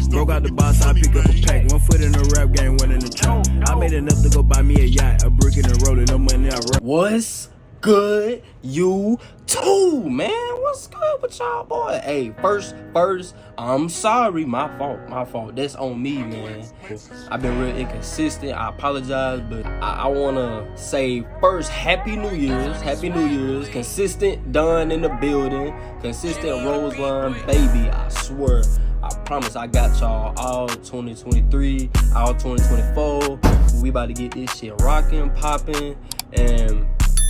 Broke out the box, I pick up a pack. 1 foot in the rap game, 1 in the trap. I made enough to go buy me a yacht, a brick and a roller, no money I rap. What's good, you too, man? What's good with y'all, boy? Hey, first, I'm sorry, my fault. That's on me, man. I've been real inconsistent. I apologize, but I wanna say first, Happy New Year's. Consistent, done in the building. Consistent Rose Line, baby. I swear, I promise, I got y'all all 2023, all 2024. We about to get this shit rocking, popping, and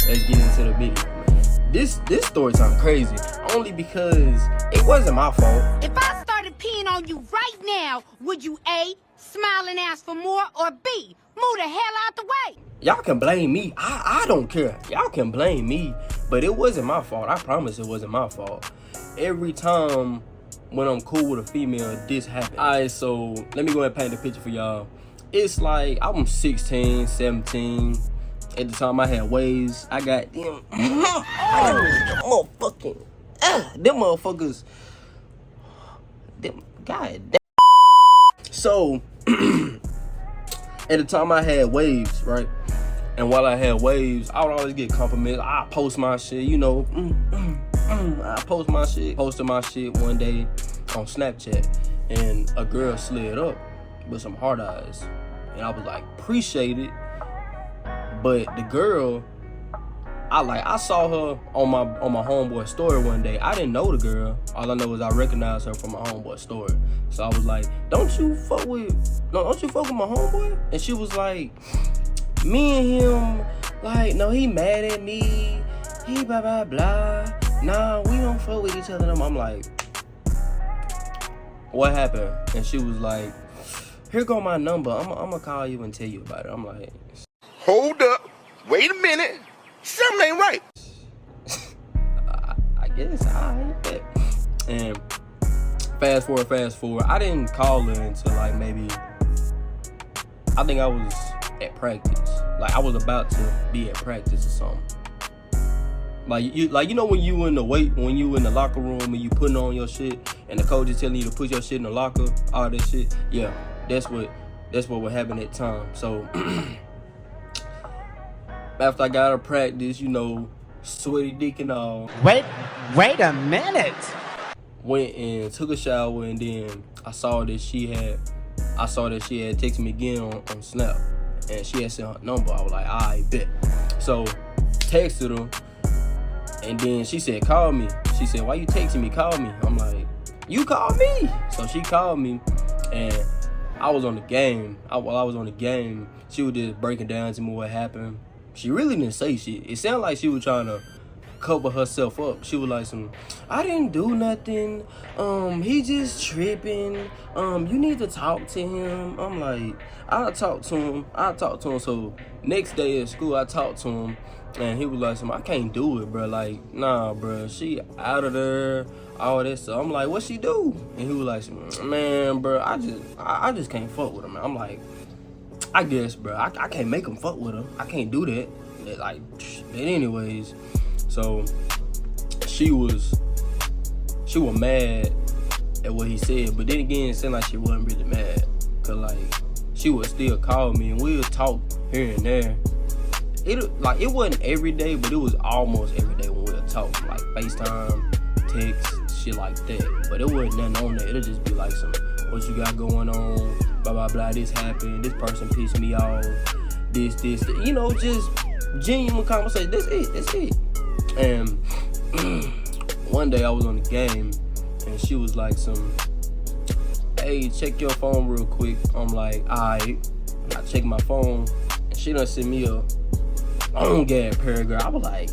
let's get into the video, man. This story sounds crazy, only because it wasn't my fault. If I started peeing on you right now, would you A, smile and ask for more, or B, move the hell out the way? Y'all can blame me. I don't care. Y'all can blame me, but it wasn't my fault. I promise it wasn't my fault. Every time when I'm cool with a female, this happens. Alright, so let me go ahead and paint the picture for y'all. It's like I'm 16, 17. At the time I had waves, I got them motherfuckers, god damn. So at the time I had waves, right? And while I had waves, I would always get compliments. I post my shit, you know. I posted my shit one day on Snapchat, and a girl slid up with some hard eyes, and I was like, appreciate it. But the girl, I saw her on my Homeboy story one day. I didn't know the girl. All I know is I recognized her from my Homeboy story. So I was like, don't you fuck with my homeboy? And she was like, me and him, like, no, he mad at me. He blah blah blah. Nah, we don't fuck with each other. I'm like, what happened? And she was like, here go my number. I'm gonna call you and tell you about it. I'm like, hold up, wait a minute, something ain't right. I guess I bet. And fast forward, I didn't call her until like maybe, I think I was at practice. Like I was about to be at practice or something. Like you know when you in the locker room and you putting on your shit and the coach is telling you to put your shit in the locker, all that shit. Yeah, that's what would happen at the time. So after I got out of practice, you know, sweaty dick and all. Wait a minute. Went and took a shower, and then I saw that she had texted me again on Snap, and she had sent her number. I was like, I bet. So texted her, and then she said, call me. She said, why you texting me? Call me. I'm like, you called me. So she called me, and I was on the game. While I was on the game, she was just breaking down to me what happened. She really didn't say shit. It sounded like she was trying to cover herself up. She was like I didn't do nothing. He just tripping. You need to talk to him. I'm like, I'll talk to him. So next day at school, I talked to him, and he was like, I can't do it, bro. Like, nah, bro. She out of there. All that stuff. I'm like, what she do? And he was like, man, bro, I just can't fuck with her, man. I'm like, I guess, bro, I can't make him fuck with her. I can't do that. Like, but anyways, so she was mad at what he said, but then again, it seemed like she wasn't really mad, cause like she would still call me and we would talk here and there. It wasn't every day, but it was almost every day when we would talk, like FaceTime, text, shit like that. But it wasn't nothing on there. It'll just be like what you got going on, blah blah blah, this happened, this person pissed me off, this, you know, just genuine conversation. That's it. And one day I was on the game and she was like hey, check your phone real quick. I'm like, alright. I check my phone and she done sent me a long gag paragraph. I was like,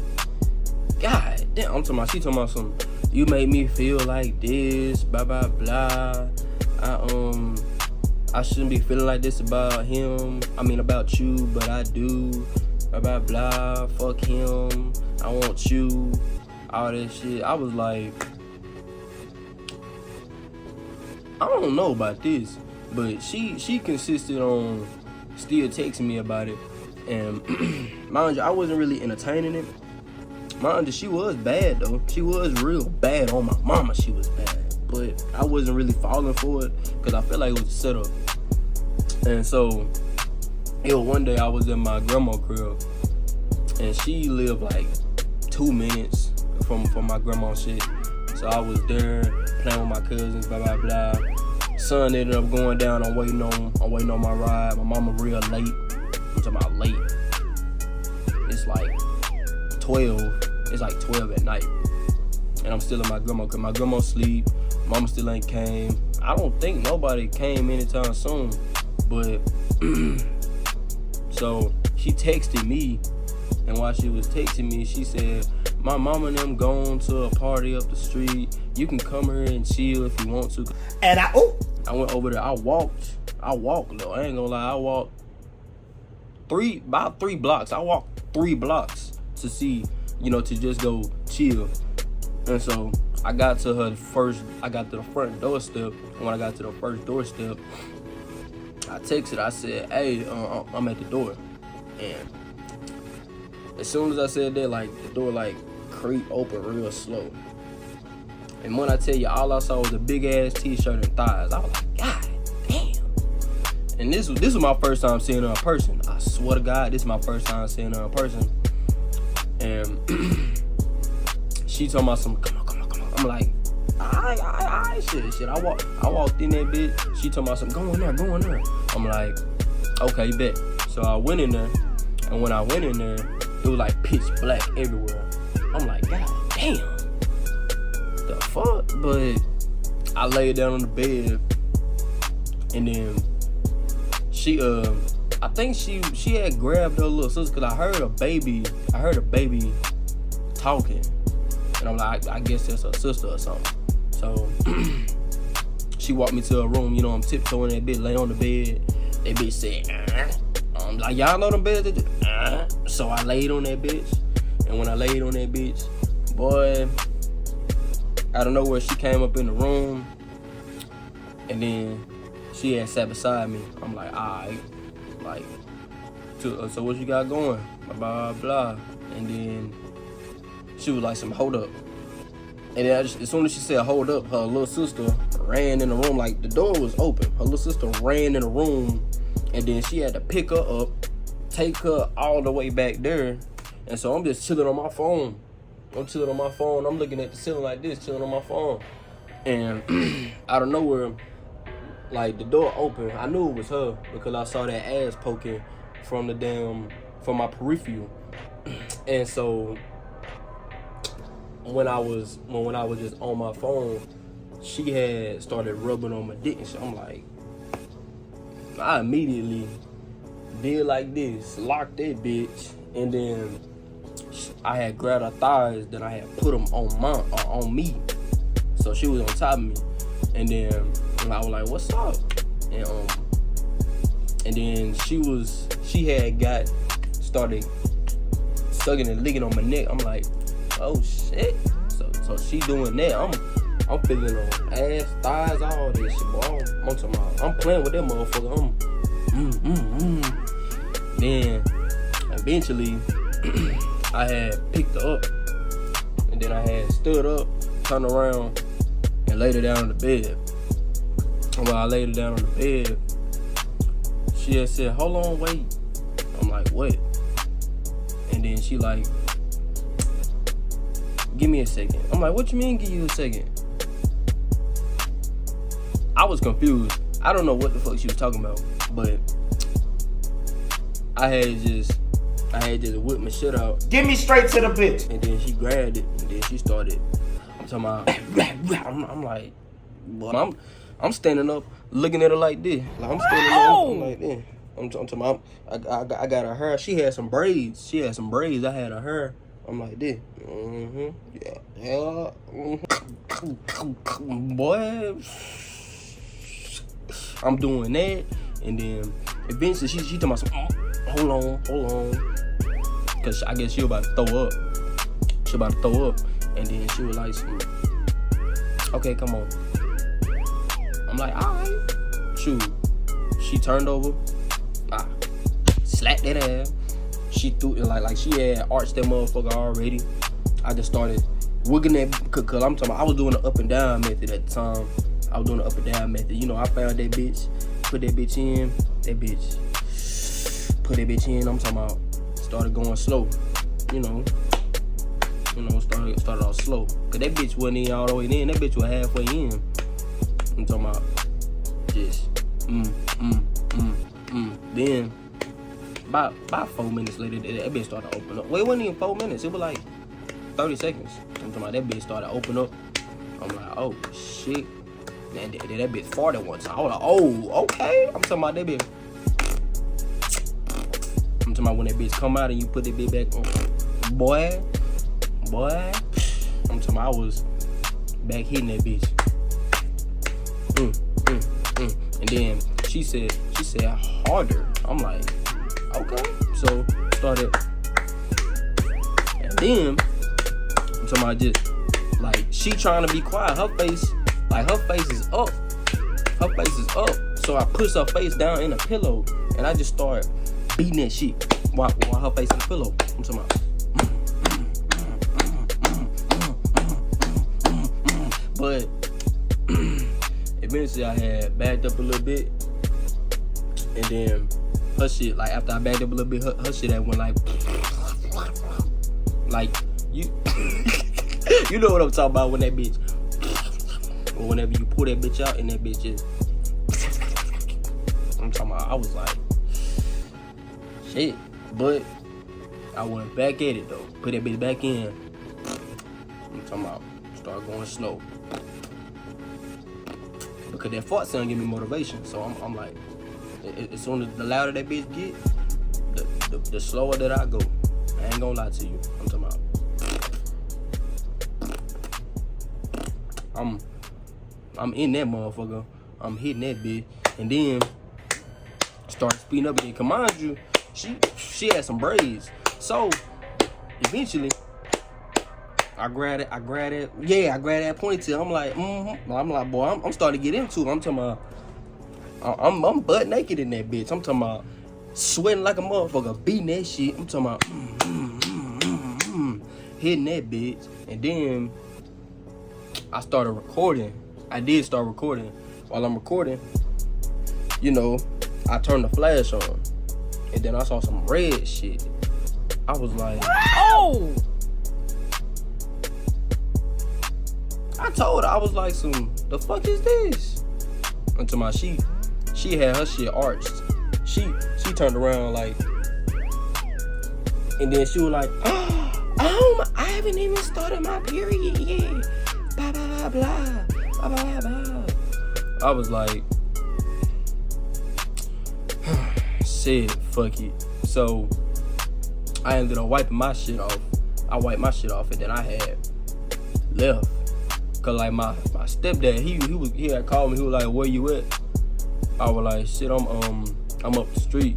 god damn. She talking about you made me feel like this, blah blah blah. I shouldn't be feeling like this about him. I mean about you, but I do. Blah blah blah. Fuck him. I want you. All that shit. I was like, I don't know about this, but she consisted on still texting me about it, and mind you, I wasn't really entertaining it. Mind you, she was bad though. She was real bad on my mama. She was bad, but I wasn't really falling for it because I felt like it was a setup. And so, one day I was in my grandma's crib, and she lived like 2 minutes from my grandma's shit. So I was there playing with my cousins, blah blah blah. Sun ended up going down. I'm waiting on my ride. My mama real late. I'm talking about late. It's like 12. It's like 12 at night, and I'm still in my grandma because my grandma sleep. Mama still ain't came. I don't think nobody came anytime soon, but so she texted me, and while she was texting me, she said, my mama and them going to a party up the street. You can come here and chill if you want to. And I went over there. I walked though. I ain't gonna lie. I walked about 3 blocks. I walked 3 blocks to see, to just go chill. And so I got to the front doorstep. And when I got to the first doorstep, I texted. I said, hey, I'm at the door. And as soon as I said that, like, the door, like, creep open real slow. And when I tell you, all I saw was a big ass t-shirt and thighs. I was like, God damn. And this was my first time seeing her in person. I swear to God, this is my first time seeing her in person. And she told me some, come on. I'm like, I shit. I walked in that bitch. She told me some, go in there. I'm like, okay, bet. So I went in there, and when I went in there, it was like pitch black everywhere. I'm like, God damn, the fuck? But I laid down on the bed, and then she, I think she had grabbed her little sister, cause I heard a baby talking, and I'm like, I guess that's her sister or something. So she walked me to her room. I'm tiptoeing that bitch, lay on the bed. That bitch said, I'm like, y'all know them beds that do? So I laid on that bitch. And when I laid on that bitch, boy, out of nowhere, she came up in the room. And then she had sat beside me. I'm like, alright. Like, so what you got going? Blah, blah, blah. And then she was like, hold up. And then as soon as she said hold up, her little sister ran in the room. Like, the door was open. Her little sister ran in the room. And then she had to pick her up, take her all the way back there. And so I'm just chilling on my phone. I'm looking at the ceiling like this, chilling on my phone. And out of nowhere, like, the door opened. I knew it was her because I saw that ass poking from my peripheral. And so when I was just on my phone, she had started rubbing on my dick and shit. I'm like, I immediately did like this, locked that bitch, and then I had grabbed her thighs, then I had put them on me. So she was on top of me, and then I was like, "What's up?" And then she had started sucking and licking on my neck. I'm like, "Oh shit!" So she doing that. I'm feeling on ass, thighs, all this shit, boy. I'm playing with that motherfucker. Then eventually I had picked her up, and then I had stood up, turned around, and laid her down on the bed. And while I laid her down on the bed, she had said, "Hold on, wait." I'm like, "What?" And then she like, "Give me a second." I'm like, "What you mean, give you a second?" I was confused. I don't know what the fuck she was talking about, but I had just whipped my shit out. Get me straight to the bitch. And then she grabbed it, and then she started. I'm talking about. I'm like, boy, I'm standing up, looking at her like this. Like, I'm standing up, I'm like this. I'm talking about. I got her hair. She had some braids. I had her hair. I'm like this. Yeah. Boy. I'm doing that, and then eventually she told me some, hold on, cause I guess she was about to throw up. And then she was like, okay, come on. I'm like, alright. Shoot. She turned over. Slapped that ass. She threw it like she had arched that motherfucker already. I just started wigging that, cause I'm talking about, I was doing the up and down method at the time. I was doing the up and down method. You know, I found that bitch, put that bitch in, I'm talking about, started going slow, you know, started off slow. Cause that bitch wasn't in all the way in, that bitch was halfway in. I'm talking about, just, Then, about 4 minutes later, that bitch started to open up. Well, it wasn't even 4 minutes, it was like 30 seconds. I'm talking about, that bitch started to open up. I'm like, oh, shit. And then that bitch farted one time. I was like, oh, okay. I'm talking about that bitch. I'm talking about when that bitch come out and you put that bitch back on. Boy. I'm talking about I was back hitting that bitch. And then she said harder. I'm like, okay. So started. And then I'm talking about just like she trying to be quiet. Her face is up. So I push her face down in the pillow and I just start beating that shit while her face in the pillow. I'm talking about. But eventually I had backed up a little bit, and then her shit, like after I backed up a little bit, her shit that went like you you know what I'm talking about when that bitch, or whenever you pull that bitch out and that bitch is, I'm talking about, I was like, shit, but I went back at it though, put that bitch back in. I'm talking about, start going slow. Because that fart sound give me motivation. So I'm like, as soon as the louder that bitch get, the slower that I go. I ain't gonna lie to you. I'm talking about, I'm in that motherfucker. I'm hitting that bitch. And then start speeding up again. Cause mind you, she had some braids. So eventually I grab it. Yeah, I grab that ponytail. I'm like, I'm like, boy, I'm starting to get into it. I'm talking about, I'm butt naked in that bitch. I'm talking about sweating like a motherfucker, beating that shit. I'm talking about, hitting that bitch. And then I started recording. I did start recording. While I'm recording, you know, I turned the flash on. And then I saw some red shit. I was like, oh! I told her, I was like, the fuck is this? Until my she had her shit arched. She turned around like, and then she was like, oh, I haven't even started my period yet. Blah blah blah blah blah blah. I was like, shit, fuck it. So I ended up wiping my shit off. I wiped my shit off, and then I had left. Cause like my stepdad, he had called me. He was like, "Where you at?" I was like, "Shit, I'm up the street."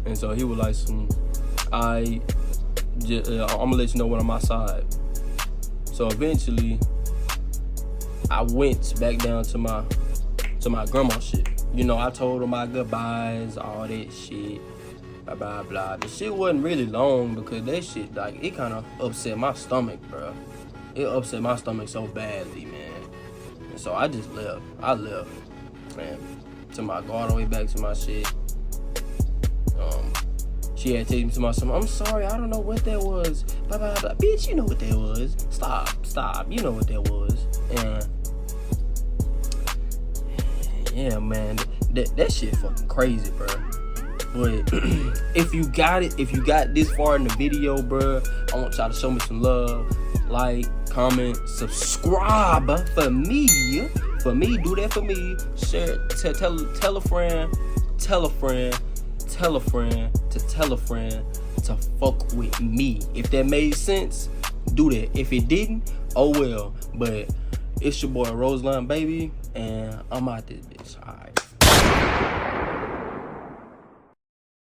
And so he was like, I'm gonna let you know when I'm outside." So eventually, I went back down to my grandma's shit. You know, I told her my goodbyes, all that shit, blah blah blah. The shit wasn't really long because that shit, like, it kind of upset my stomach, bro. It upset my stomach so badly, man. And so I just left. I left, man. Go all the way back to my shit. She had taken me to my son. I'm sorry, I don't know what that was. Blah blah blah. Bitch, you know what that was. Stop. You know what that was. And yeah, man, that shit fucking crazy, bro. But if you got this far in the video, bro, I want y'all to show me some love. Like, comment, subscribe for me. Do that for me. Share, tell a friend to fuck with me. If that made sense, do that. If it didn't, oh well. But it's your boy Roseline, baby, and I'm out this bitch. Alright.